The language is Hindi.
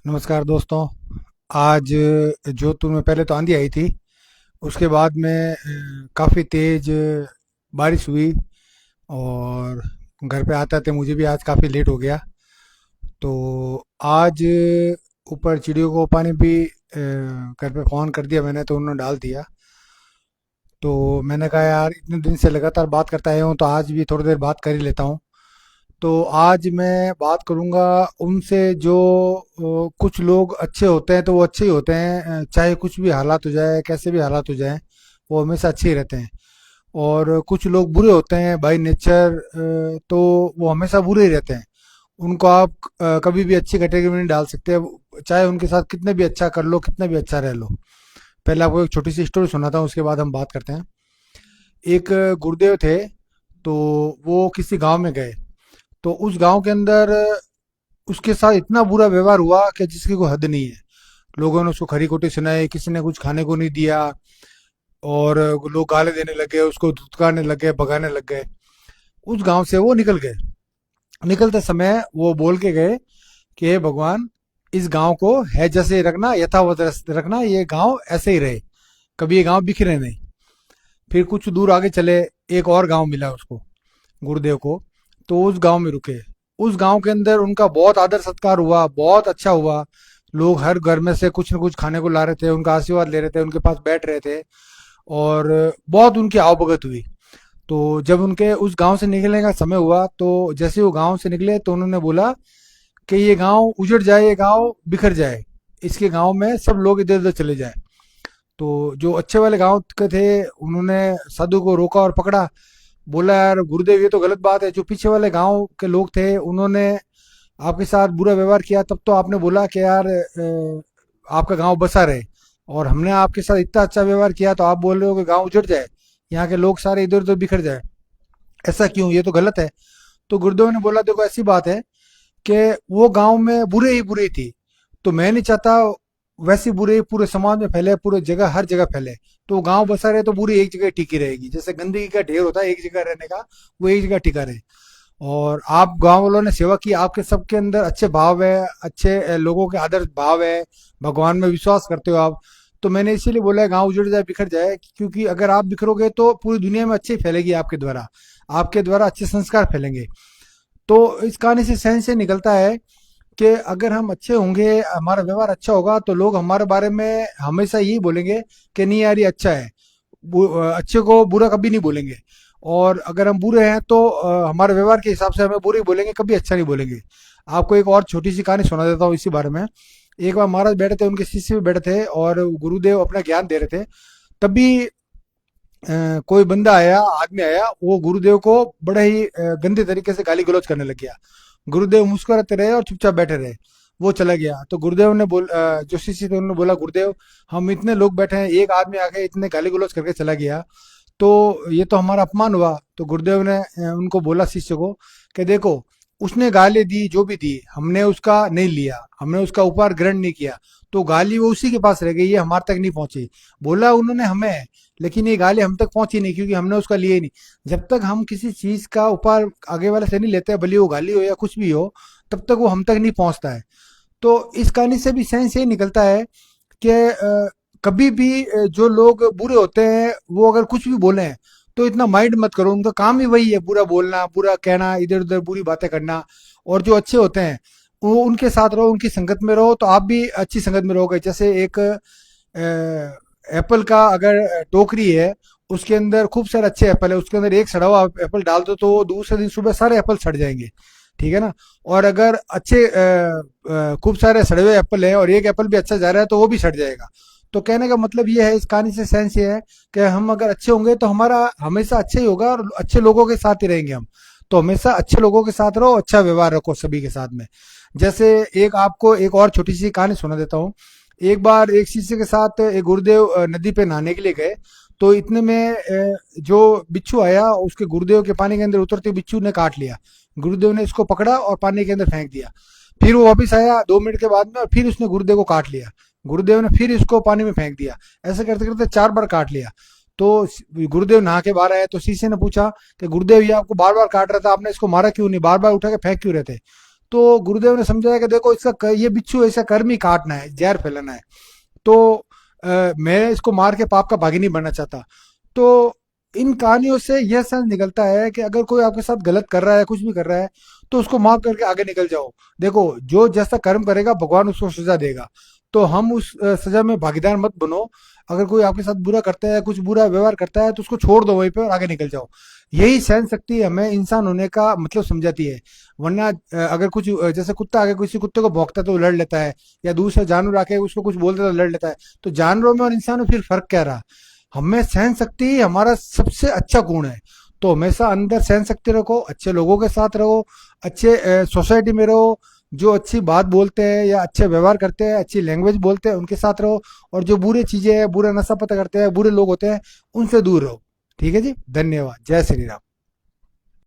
नमस्कार दोस्तों। आज जोधपुर में पहले तो आंधी आई थी। उसके बाद में काफ़ी तेज बारिश हुई। और घर पे आते आते मुझे भी आज काफ़ी लेट हो गया। तो आज ऊपर चिड़ियों को पानी भी घर पे फ़ोन कर दिया मैंने, तो उन्होंने डाल दिया। तो मैंने कहा यार इतने दिन से लगातार बात करता आया हूँ, तो आज भी थोड़ी देर बात कर ही लेता हूँ। तो आज मैं बात करूंगा उनसे जो कुछ लोग अच्छे होते हैं तो वो अच्छे ही होते हैं, चाहे कुछ भी हालात हो जाए, कैसे भी हालात हो जाए, वो हमेशा अच्छे ही रहते हैं। और कुछ लोग बुरे होते हैं बाय नेचर, तो वो हमेशा बुरे ही रहते हैं। उनको आप कभी भी अच्छी कैटेगरी में नहीं डाल सकते, चाहे उनके साथ कितने भी अच्छा कर लो, कितना भी अच्छा रह लो। पहले आपको एक छोटी सी स्टोरी सुनाता हूँ, उसके बाद हम बात करते हैं। एक गुरुदेव थे। तो वो किसी गांव में गए। तो उस गांव के अंदर उसके साथ इतना बुरा व्यवहार हुआ कि जिसकी कोई हद नहीं है। लोगों ने उसको खरी खोटी सुनाई, किसी ने कुछ खाने को नहीं दिया। और लोग गाली देने लगे, उसको धुतकारने लग गए, भगाने लग गए। उस गांव से वो निकल गए। निकलते समय वो बोल के गए कि हे भगवान, इस गांव को है जैसे ही रखना, यथावत रखना, ये गांव ऐसे ही रहे, कभी ये गांव बिखरे नहीं। फिर कुछ दूर आगे चले, एक और गांव मिला उसको, गुरुदेव को। तो उस गांव में रुके। उस गांव के अंदर उनका बहुत आदर सत्कार हुआ, बहुत अच्छा हुआ। लोग हर घर में से कुछ न कुछ खाने को ला रहे थे, उनका आशीर्वाद ले रहे थे, उनके पास बैठ रहे थे। और बहुत उनकी आवभगत हुई। तो जब उनके उस गांव से निकलने का समय हुआ, तो जैसे वो गांव से निकले तो उन्होंने बोला कि ये गांव उजड़ जाए, ये गांव बिखर जाए, इसके गांव में सब लोग इधर उधर चले जाए। तो जो अच्छे वाले गांव के थे, उन्होंने साधु को रोका और पकड़ा। बोला यार गुरुदेव, ये तो गलत बात है। जो पीछे वाले गांव के लोग थे, उन्होंने आपके साथ बुरा व्यवहार किया, तब तो आपने बोला कि यार आपका गांव बसा रहे। और हमने आपके साथ इतना अच्छा व्यवहार किया, तो आप बोल रहे हो कि गांव उजड़ जाए, यहाँ के लोग सारे इधर उधर बिखर जाए। ऐसा क्यों, ये तो गलत है। तो गुरुदेव ने बोला देखो ऐसी बात है कि वो गांव में बुरे ही बुरे थी। तो मैं नहीं चाहता वैसी बुरे पूरे समाज में फैले, पूरे जगह हर जगह फैले। तो वो गांव बसा रहे तो बुरी एक जगह टिकी रहेगी। जैसे गंदगी का ढेर होता है एक जगह रहने का, वो एक जगह टिका रहे। और आप गांव वालों ने सेवा की, आपके सबके अंदर अच्छे भाव है, अच्छे लोगों के आदर भाव है, भगवान में विश्वास करते हो आप। तो मैंने इसीलिए बोला है गांव उजड़ जाए, बिखर जाए, क्योंकि अगर आप बिखरोगे तो पूरी दुनिया में अच्छी फैलेगी आपके द्वारा अच्छे संस्कार फैलेंगे। तो इस कहानी से सेंस ये निकलता है कि अगर हम अच्छे होंगे, हमारा व्यवहार अच्छा होगा, तो लोग हमारे बारे में हमेशा यही बोलेंगे कि नहीं यार ये अच्छा है। अच्छे को बुरा कभी नहीं बोलेंगे। और अगर हम बुरे हैं तो हमारे व्यवहार के हिसाब से हमें बुरे ही बोलेंगे, कभी अच्छा नहीं बोलेंगे। आपको एक और छोटी सी कहानी सुना देता हूँ इसी बारे में। एक बार महाराज बैठे थे, उनके शिष्य भी बैठे थे, और गुरुदेव अपना ज्ञान दे रहे थे। तभी कोई बंदा आया, आदमी आया, वो गुरुदेव को बड़े ही गंदे तरीके से गाली गलौज करने लग गया। गुरुदेव मुस्कुराते रहे और चुपचाप बैठे रहे। वो चला गया। तो गुरुदेव ने जो शिष्य थे उन्होंने बोला गुरुदेव, हम इतने लोग बैठे हैं, एक आदमी आके इतने गाली गलौज करके चला गया, तो ये तो हमारा अपमान हुआ। तो गुरुदेव ने उनको बोला शिष्य को कि देखो, उसने गाली दी जो भी दी, हमने उसका नहीं लिया, हमने उसका उपहार ग्रहण नहीं किया। तो गाली वो उसी के पास रह गई, ये हमारे तक नहीं पहुंची। बोला उन्होंने हमें, लेकिन ये गाली हम तक पहुंची नहीं, क्योंकि हमने उसका लिया ही नहीं। जब तक हम किसी चीज का उपहार आगे वाले से नहीं लेते, भले वो गाली हो या कुछ भी हो, तब तक वो हम तक नहीं पहुंचता है। तो इस कहानी से भी सेंस ये निकलता है कि कभी भी जो लोग बुरे होते हैं, वो अगर कुछ भी बोले हैं, तो इतना माइंड मत करो। उनका काम ही वही है, बुरा बोलना, बुरा कहना, इधर उधर बुरी बातें करना। और जो अच्छे होते हैं, वो उनके साथ रहो, उनकी संगत में रहो, तो आप भी अच्छी संगत में रहोगे। जैसे एक एप्पल का अगर टोकरी है, उसके अंदर खूब सारे अच्छे एप्पल है, उसके अंदर एक सड़ा हुआ एप्पल डाल दो, तो वो दूसरे दिन सुबह सारे एप्पल सड़ जाएंगे। ठीक है ना। और अगर अच्छे खूब सारे सड़े हुए एप्पल है और एक एप्पल भी अच्छा जा रहा है, तो वो भी सड़ जाएगा। तो कहने का मतलब ये है, इस कहानी से सेंस ये है कि हम अगर अच्छे होंगे तो हमारा हमेशा अच्छा ही होगा, और अच्छे लोगों के साथ ही रहेंगे हम। तो हमेशा अच्छे लोगों के साथ रहो, अच्छा व्यवहार रखो सभी के साथ में। जैसे एक आपको एक और छोटी सी कहानी सुना देता हूँ। एक बार एक शिष्य के साथ एक गुरुदेव नदी पे नहाने के लिए गए। तो इतने में जो बिच्छू आया, उसके गुरुदेव के पानी के अंदर उतरते बिच्छू ने काट लिया। गुरुदेव ने इसको पकड़ा और पानी के अंदर फेंक दिया। फिर वो वापिस आया 2 मिनट के बाद में, और फिर उसने गुरुदेव को काट लिया। गुरुदेव ने फिर इसको पानी में फेंक दिया। ऐसे करते करते 4 बार काट लिया। तो गुरुदेव नहा के बाहर आए, तो शिष्य ने पूछा कि गुरुदेव, ये आपको बार बार काट रहा था, आपने इसको मारा क्यों नहीं, बार बार उठा के फेंक क्यों रहे थे। तो गुरुदेव ने समझाया कि देखो इसका ये बिच्छू ऐसा कर्म ही काटना है, जहर फैलाना है। तो मैं इसको मार के पाप का भागी नहीं बनना चाहता। तो इन कहानियों से यह सेंस निकलता है कि अगर कोई आपके साथ गलत कर रहा है, कुछ भी कर रहा है, तो उसको माफ करके आगे निकल जाओ। देखो, जो जैसा कर्म करेगा भगवान उसको सजा देगा। तो हम उस सजा में भागीदार मत बनो। अगर कोई आपके साथ बुरा करता है, कुछ बुरा व्यवहार करता है, तो उसको छोड़ दो वहीं पे और आगे निकल जाओ। यही सहन शक्ति हमें इंसान होने का मतलब समझाती है। वरना अगर कुछ जैसे कुत्ता आगे किसी कुत्ते को भौंकता है तो वो लड़ लेता है, या दूसरा जानवर आके उसको कुछ बोलता है तो लड़ लेता है। तो जानवरों में और इंसानों में फिर फर्क क्या रहा? हमें सहन शक्ति हमारा सबसे अच्छा गुण है। तो हमेशा अंदर सहन शक्ति रखो, अच्छे लोगों के साथ रहो, अच्छे सोसाइटी में रहो, जो अच्छी बात बोलते हैं या अच्छे व्यवहार करते हैं, अच्छी लैंग्वेज बोलते हैं, उनके साथ रहो। और जो बुरी चीजें हैं, बुरा नशा पता करते हैं, बुरे लोग होते हैं, उनसे दूर रहो। ठीक है जी, धन्यवाद, जय श्री राम।